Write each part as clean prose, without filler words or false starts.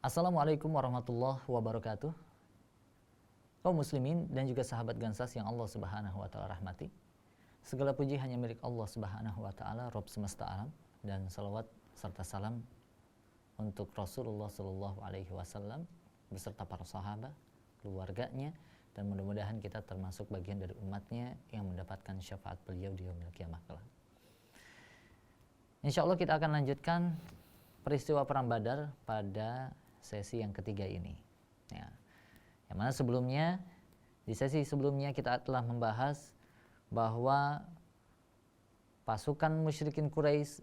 Assalamualaikum warahmatullahi wabarakatuh. Kaum muslimin dan juga sahabat Gansas yang Allah Subhanahu wa taala rahmati. Segala puji hanya milik Allah Subhanahu wa taala, Rabb semesta alam, dan salawat serta salam untuk Rasulullah sallallahu alaihi wasallam beserta para sahabat, keluarganya, dan mudah-mudahan kita termasuk bagian dari umatnya yang mendapatkan syafaat beliau di yaumil qiyamah kelak. Insyaallah kita akan lanjutkan peristiwa perang Badar pada sesi yang ketiga ini. Ya. Yang mana sebelumnya, di sesi sebelumnya kita telah membahas bahwa pasukan musyrikin Quraisy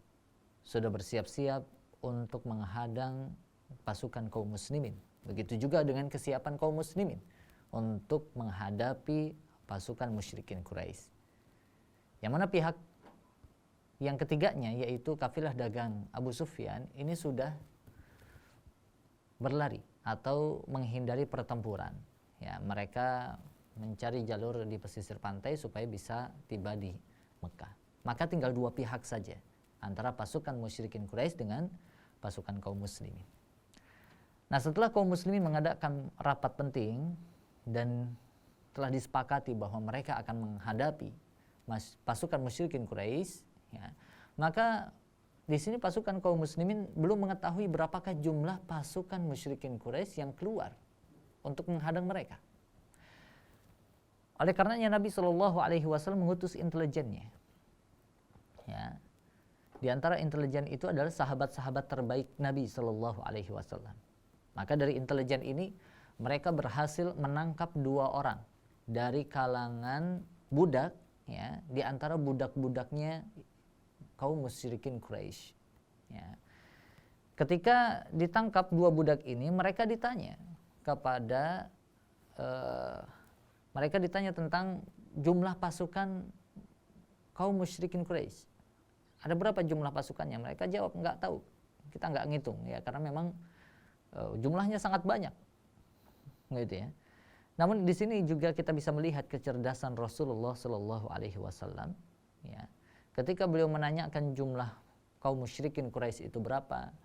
sudah bersiap-siap untuk menghadang pasukan kaum muslimin. Begitu juga dengan kesiapan kaum muslimin untuk menghadapi pasukan musyrikin Quraisy. Yang mana pihak yang ketiganya, yaitu kafilah dagang Abu Sufyan, ini sudah berlari atau menghindari pertempuran. Ya, mereka mencari jalur di pesisir pantai supaya bisa tiba di Mekah. Maka tinggal dua pihak saja antara pasukan musyrikin Quraisy dengan pasukan kaum muslimin. Nah, setelah kaum muslimin mengadakan rapat penting dan telah disepakati bahwa mereka akan menghadapi pasukan musyrikin Quraisy, ya, maka di sini pasukan kaum muslimin belum mengetahui berapakah jumlah pasukan musyrikin Quraisy yang keluar untuk menghadang mereka. Oleh karenanya Nabi Shallallahu Alaihi Wasallam mengutus intelijennya. Ya, di antara intelijen itu adalah sahabat-sahabat terbaik Nabi Shallallahu Alaihi Wasallam. Maka dari intelijen ini mereka berhasil menangkap 2 orang dari kalangan budak, ya, di antara budak-budaknya kaum musyrikin Quraisy. Ya. Ketika ditangkap 2 budak ini, mereka ditanya tentang jumlah pasukan kaum musyrikin Quraisy. Ada berapa jumlah pasukannya? Mereka jawab nggak tahu. Kita nggak ngitung, ya, karena memang jumlahnya sangat banyak, gitu ya. Namun di sini juga kita bisa melihat kecerdasan Rasulullah Shallallahu Alaihi Wasallam. Ya. Ketika beliau menanyakan jumlah kaum musyrikin Quraisy itu berapa,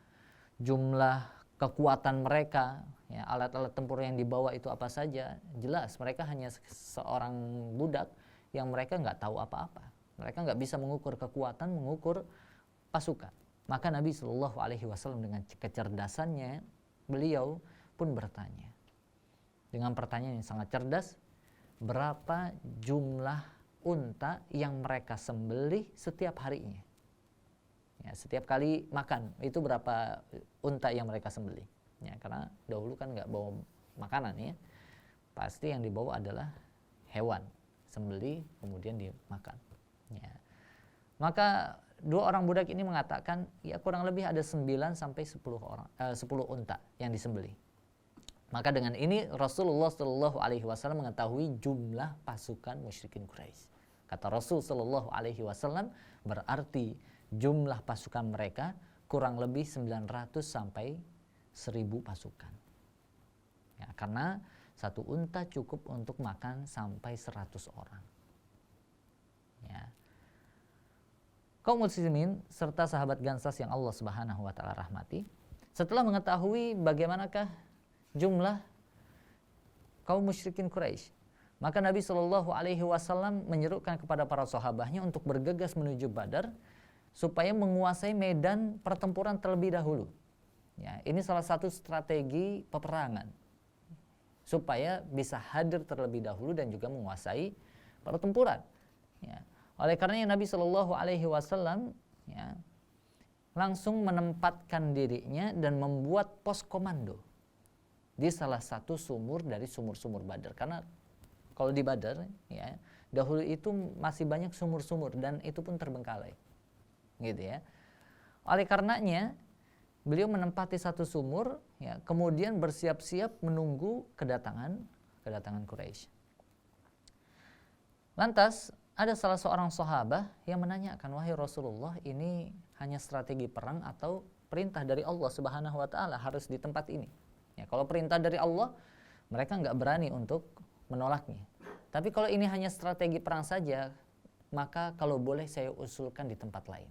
jumlah kekuatan mereka, ya, alat-alat tempur yang dibawa itu apa saja, jelas mereka hanya seorang budak yang mereka nggak tahu apa-apa. Mereka nggak bisa mengukur kekuatan, mengukur pasukan. Maka Nabi Shallallahu Alaihi Wasallam dengan kecerdasannya, beliau pun bertanya dengan pertanyaan yang sangat cerdas, berapa jumlah unta yang mereka sembelih setiap harinya. Ya, setiap kali makan itu berapa unta yang mereka sembelih. Ya, karena dahulu kan nggak bawa makanan, ya. Pasti yang dibawa adalah hewan, sembelih kemudian dimakan. Ya. Maka 2 orang budak ini mengatakan, ya kurang lebih ada 9 sampai 10 unta yang disembelih. Maka dengan ini Rasulullah Shallallahu Alaihi Wasallam mengetahui jumlah pasukan musyrikin Quraisy. Kata Rasul Shallallahu Alaihi Wasallam, berarti jumlah pasukan mereka kurang lebih 900 sampai 1000 pasukan. Ya, karena 1 unta cukup untuk makan sampai 100 orang. Ya. Kaum muslimin serta sahabat Gansas yang Allah Subhanahu wa taala rahmati, setelah mengetahui bagaimanakah jumlah kaum musyrikin Quraisy, maka Nabi Shallallahu Alaihi Wasallam menyerukan kepada para sahabatnya untuk bergegas menuju Badar supaya menguasai medan pertempuran terlebih dahulu. Ya, ini salah satu strategi peperangan supaya bisa hadir terlebih dahulu dan juga menguasai pertempuran. Ya. Oleh karenanya Nabi Shallallahu Alaihi Wasallam, ya, langsung menempatkan dirinya dan membuat pos komando di salah satu sumur dari sumur-sumur Badar. Karena kalau di Badar, ya, dahulu itu masih banyak sumur-sumur dan itu pun terbengkalai, gitu ya. Oleh karenanya beliau menempati satu sumur, ya, kemudian bersiap-siap menunggu kedatangan Quraisy. Lantas ada salah seorang sahabat yang menanyakan, wahai Rasulullah, ini hanya strategi perang atau perintah dari Allah Subhanahu wa taala harus di tempat ini? Ya, kalau perintah dari Allah, mereka nggak berani untuk menolaknya. Tapi kalau ini hanya strategi perang saja, maka kalau boleh saya usulkan di tempat lain.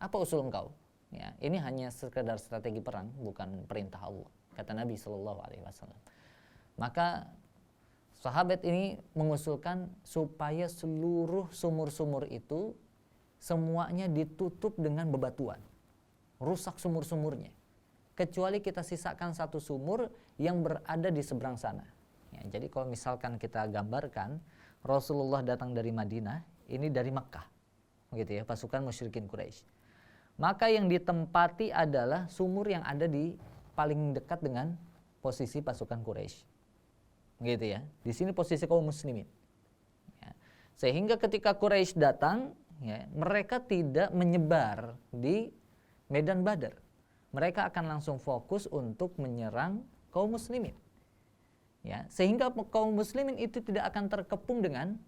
Apa usul engkau? Ya, ini hanya sekedar strategi perang, bukan perintah Allah. kata Nabi Shallallahu Alaihi Wasallam. Maka sahabat ini mengusulkan supaya seluruh sumur-sumur itu semuanya ditutup dengan bebatuan, rusak sumur-sumurnya, kecuali kita sisakan satu sumur yang berada di seberang sana. Ya, jadi kalau misalkan kita gambarkan Rasulullah datang dari Madinah, ini dari Makkah, gitu ya, pasukan musyrikin Quraisy. Maka yang ditempati adalah sumur yang ada di paling dekat dengan posisi pasukan Quraisy, gitu ya. Di sini posisi kaum muslimin. Ya. Sehingga ketika Quraisy datang, ya, mereka tidak menyebar di medan Badar. Mereka akan langsung fokus untuk menyerang kaum muslimin. Ya, sehingga kaum muslimin itu tidak akan terkepung dengan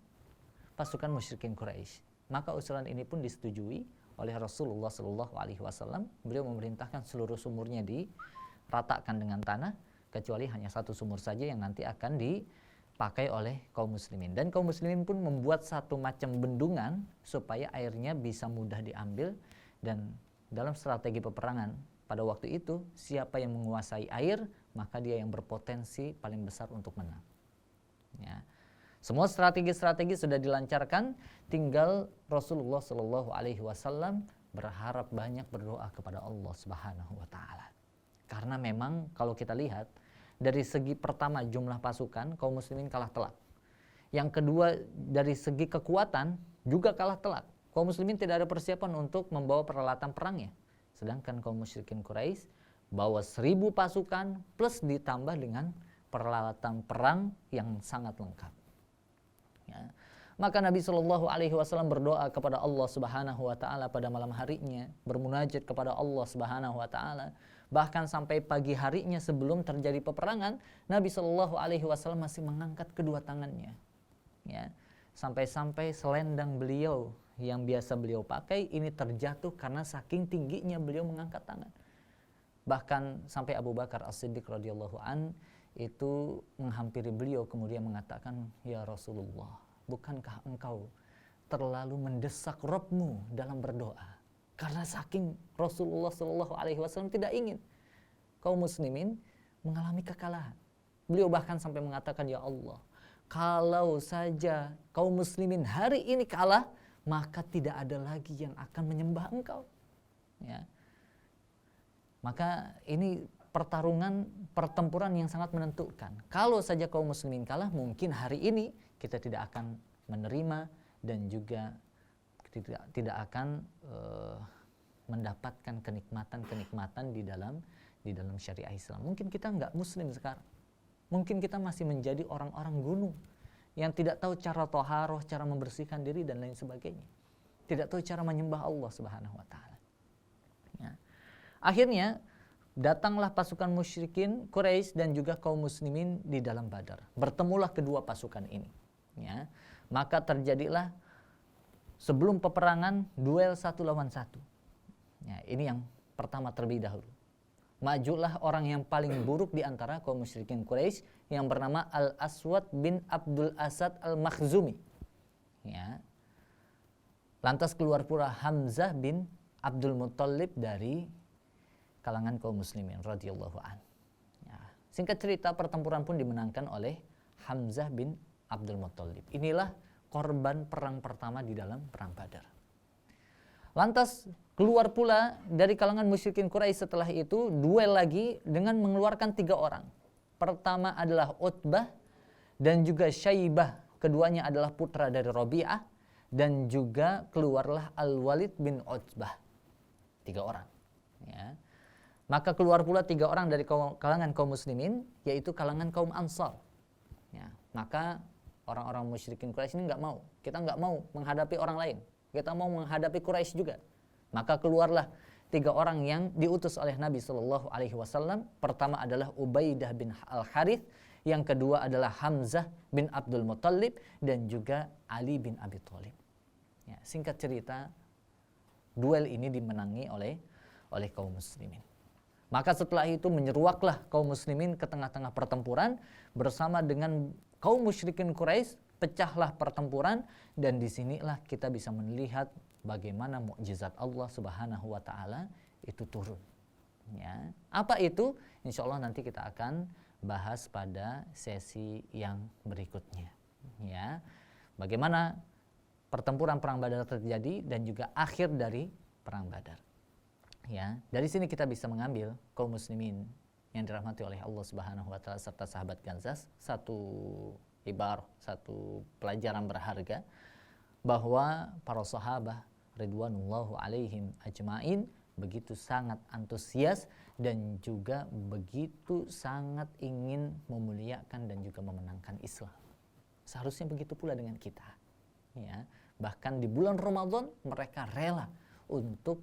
pasukan musyrikin Quraisy. Maka usulan ini pun disetujui oleh Rasulullah Shallallahu Alaihi Wasallam. Beliau memerintahkan seluruh sumurnya diratakan dengan tanah, kecuali hanya satu sumur saja yang nanti akan dipakai oleh kaum muslimin. Dan kaum muslimin pun membuat satu macam bendungan supaya airnya bisa mudah diambil. Dan dalam strategi peperangan pada waktu itu, siapa yang menguasai air, maka dia yang berpotensi paling besar untuk menang. Ya. Semua strategi-strategi sudah dilancarkan, tinggal Rasulullah Shallallahu Alaihi Wasallam berharap banyak, berdoa kepada Allah Subhanahu Wa Taala. Karena memang kalau kita lihat dari segi pertama jumlah pasukan, kaum muslimin kalah telak. Yang kedua dari segi kekuatan juga kalah telak. Kaum muslimin tidak ada persiapan untuk membawa peralatan perangnya. Sedangkan kaum musyrikin Quraisy bawa 1000 pasukan plus ditambah dengan peralatan perang yang sangat lengkap. Ya. Maka Nabi Shallallahu Alaihi Wasallam berdoa kepada Allah Subhanahu Wa Taala pada malam harinya, bermunajat kepada Allah Subhanahu Wa Taala. Bahkan sampai pagi harinya sebelum terjadi peperangan, Nabi Shallallahu Alaihi Wasallam masih mengangkat kedua tangannya. Ya. Sampai-sampai selendang beliau yang biasa beliau pakai ini terjatuh karena saking tingginya beliau mengangkat tangan. Bahkan sampai Abu Bakar As-Siddiq radhiyallahu an itu menghampiri beliau kemudian mengatakan, ya Rasulullah, bukankah engkau terlalu mendesak Rabbmu dalam berdoa? Karena saking Rasulullah Shallallahu Alaihi Wasallam tidak ingin kaum muslimin mengalami kekalahan. Beliau bahkan sampai mengatakan, ya Allah, kalau saja kaum muslimin hari ini kalah, maka tidak ada lagi yang akan menyembah engkau. Ya. Maka ini pertempuran yang sangat menentukan. Kalau saja kaum muslimin kalah, mungkin hari ini kita tidak akan menerima dan juga tidak akan mendapatkan kenikmatan di dalam syariah Islam. Mungkin kita nggak muslim sekarang. Mungkin kita masih menjadi orang-orang gunung yang tidak tahu cara toharoh, cara membersihkan diri dan lain sebagainya. Tidak tahu cara menyembah Allah Subhanahu Wa Taala. Ya. Akhirnya datanglah pasukan musyrikin Quraisy dan juga kaum muslimin di dalam Badar. Bertemulah kedua pasukan ini. Ya. Maka terjadilah sebelum peperangan duel 1 lawan 1. Ya, ini yang pertama terlebih dahulu. Majulah orang yang paling buruk di antara kaum musyrikin Quraisy yang bernama Al-Aswad bin Abdul Asad Al-Makhzumi. Ya. Lantas keluar pula Hamzah bin Abdul Muttalib dari kalangan kaum muslimin radhiyallahu an. Ya. Singkat cerita, pertempuran pun dimenangkan oleh Hamzah bin Abdul Muttalib. Inilah korban perang pertama di dalam perang Badar. Lantas keluar pula dari kalangan musyrikin Quraisy setelah itu duel lagi dengan mengeluarkan 3 orang. Pertama adalah Utbah dan juga Syaibah. Keduanya adalah putra dari Rabi'ah, dan juga keluarlah Al-Walid bin Utbah. 3 orang. Ya. Maka keluar pula 3 orang dari kalangan kaum muslimin, yaitu kalangan kaum Ansar. Ya. Maka orang-orang musyrikin Quraisy ini nggak mau. Kita nggak mau menghadapi orang lain. Kita mau menghadapi Quraisy juga. Maka keluarlah 3 orang yang diutus oleh Nabi Shallallahu Alaihi Wasallam. Pertama adalah Ubaidah bin Al-Harith, yang kedua adalah Hamzah bin Abdul Muttalib, dan juga Ali bin Abi Thalib. Ya, singkat cerita, duel ini dimenangi oleh kaum muslimin. Maka setelah itu menyeruaklah kaum muslimin ke tengah-tengah pertempuran bersama dengan kaum musyrikin Quraisy. Pecahlah pertempuran, dan disinilah kita bisa melihat bagaimana mukjizat Allah Subhanahu Wa Taala itu turun. Ya, apa itu? Insya Allah nanti kita akan bahas pada sesi yang berikutnya. Ya, bagaimana pertempuran perang Badar terjadi dan juga akhir dari perang Badar. Ya, dari sini kita bisa mengambil kaum muslimin yang dirahmati oleh Allah Subhanahu wa taala serta sahabat Ganzas satu ibarah, satu pelajaran berharga bahwa para sahabat ridwanullahu alaihim ajmain begitu sangat antusias dan juga begitu sangat ingin memuliakan dan juga memenangkan Islam. Seharusnya begitu pula dengan kita. Ya, bahkan di bulan Ramadan mereka rela untuk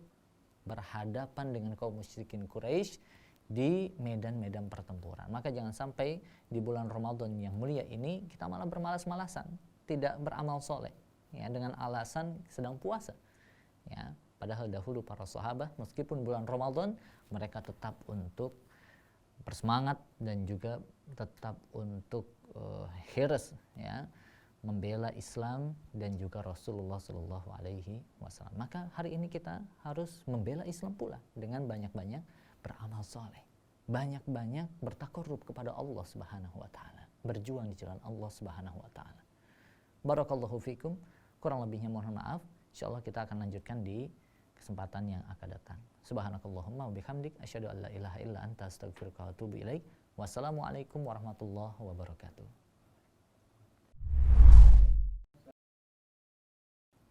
berhadapan dengan kaum musyrikin Quraisy di medan-medan pertempuran. Maka jangan sampai di bulan Ramadan yang mulia ini kita malah bermalas-malasan, tidak beramal soleh, ya, dengan alasan sedang puasa. Ya, padahal dahulu para sahabat meskipun bulan Ramadan mereka tetap untuk bersemangat dan juga tetap untuk hirs, ya, membela Islam dan juga Rasulullah Shallallahu Alaihi Wasallam. Maka hari ini kita harus membela Islam pula dengan banyak-banyak beramal soleh, banyak-banyak bertakarrub kepada Allah Subhanahu Wa Taala, berjuang di jalan Allah Subhanahu Wa Taala. Barakallahu fikum. Kurang lebihnya mohon maaf. Insyaallah kita akan lanjutkan di kesempatan yang akan datang. Subhanakallahumma wa bihamdik asyhadu an la ilaha illa anta astaghfiruka wa atubu ilaik. Wassalamualaikum warahmatullahi wabarakatuh.